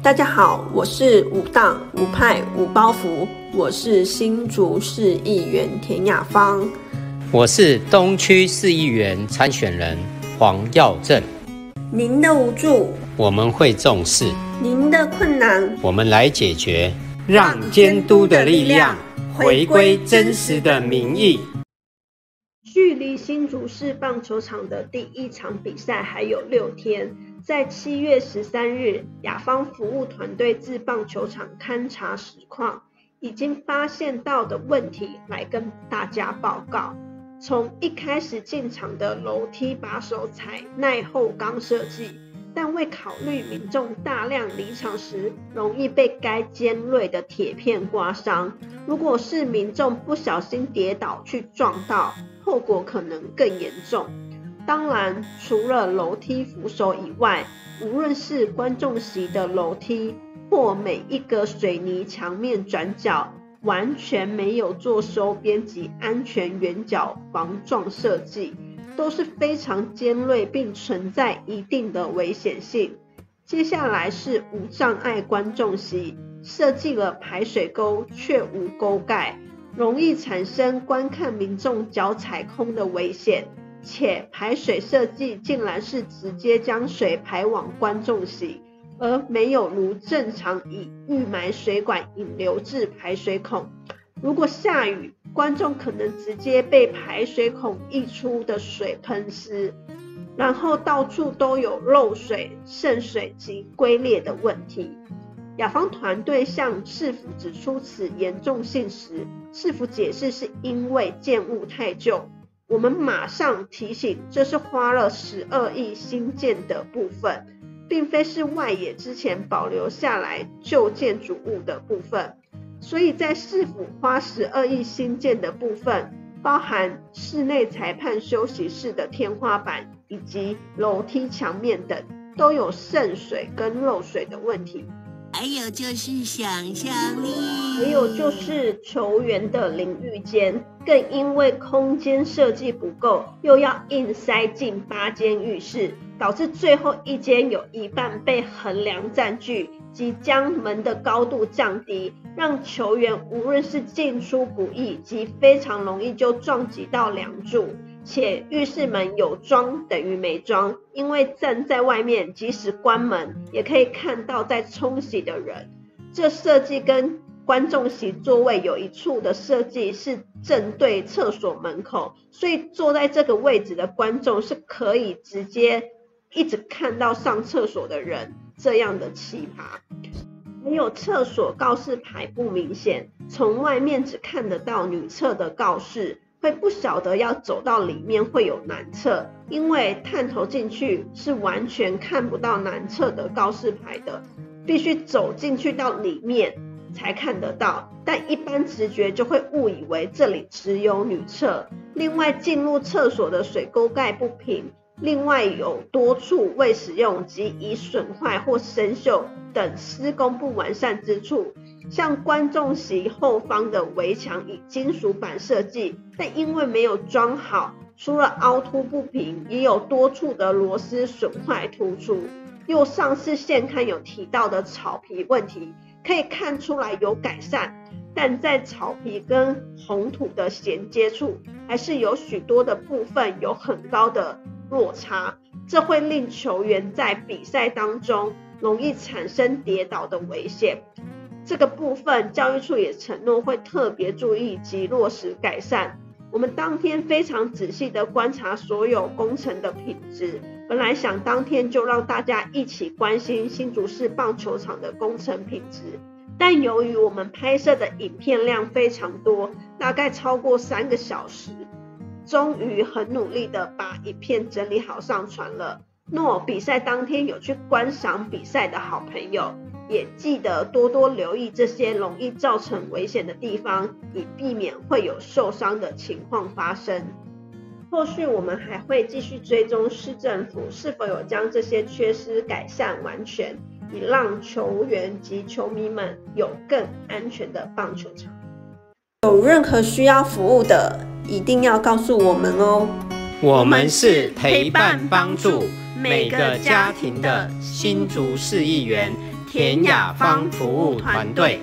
大家好，我是无党无派无包袱，我是新竹市议员田雅芳，我是东区市议员参选人黄耀正。您的无助我们会重视，您的困难我们来解决，让监督的力量回归真实的民意。距离新竹市棒球场的第一场比赛还有6天，在7月13日，雅芳服务团队至棒球场勘察实况，已经发现到的问题来跟大家报告。从一开始进场的楼梯把手采耐候钢设计，但未考虑民众大量离场时容易被该尖锐的铁片刮伤，如果是民众不小心跌倒去撞到，后果可能更严重。当然，除了楼梯扶手以外，无论是观众席的楼梯或每一个水泥墙面转角，完全没有做收边及安全圆角防撞设计，都是非常尖锐并存在一定的危险性。接下来是无障碍观众席，设计了排水沟却无沟盖，容易产生观看民众脚踩空的危险，且排水设计竟然是直接将水排往观众席，而没有如正常以预埋水管引流至排水孔。如果下雨，观众可能直接被排水孔溢出的水喷湿，然后到处都有漏水、渗水及龟裂的问题。雅芳团队向市府指出此严重性时，市府解释是因为建物太旧。我们马上提醒，这是花了12亿新建的部分，并非是外野之前保留下来旧建筑物的部分。所以在市府花12亿新建的部分，包含室内裁判休息室的天花板以及楼梯墙面等，都有渗水跟漏水的问题。还有就是想象力，还有就是球员的淋浴间，更因为空间设计不够，又要硬塞进8间浴室，导致最后一间有一半被横梁占据，及将门的高度降低，让球员无论是进出不易，及非常容易就撞击到梁柱。且浴室门有装等于没装，因为站在外面即使关门也可以看到在冲洗的人。这设计跟观众席座位有一处的设计是正对厕所门口，所以坐在这个位置的观众是可以直接一直看到上厕所的人，这样的奇葩。还有厕所告示牌不明显，从外面只看得到女厕的告示，会不晓得要走到里面会有男厕，因为探头进去是完全看不到男厕的告示牌的，必须走进去到里面才看得到，但一般直觉就会误以为这里只有女厕。另外，进入厕所的水沟盖不平，另外有多处未使用及已损坏或生锈等施工不完善之处。像观众席后方的围墙以金属板设计，但因为没有装好，除了凹凸不平，也有多处的螺丝损坏突出。又上次现刊有提到的草皮问题，可以看出来有改善，但在草皮跟红土的衔接处，还是有许多的部分有很高的落差，这会令球员在比赛当中容易产生跌倒的危险。这个部分教育处也承诺会特别注意及落实改善。我们当天非常仔细的观察所有工程的品质，本来想当天就让大家一起关心新竹市棒球场的工程品质，但由于我们拍摄的影片量非常多，大概超过3个小时，终于很努力的把影片整理好上传了。若比赛当天有去观赏比赛的好朋友，也记得多多留意这些容易造成危险的地方，以避免会有受伤的情况发生。后续我们还会继续追踪市政府是否有将这些缺失改善完全，以让球员及球迷们有更安全的棒球场。有任何需要服务的，一定要告诉我们哦。我们是陪伴帮助每个家庭的新竹市议员田雅芳服务团队。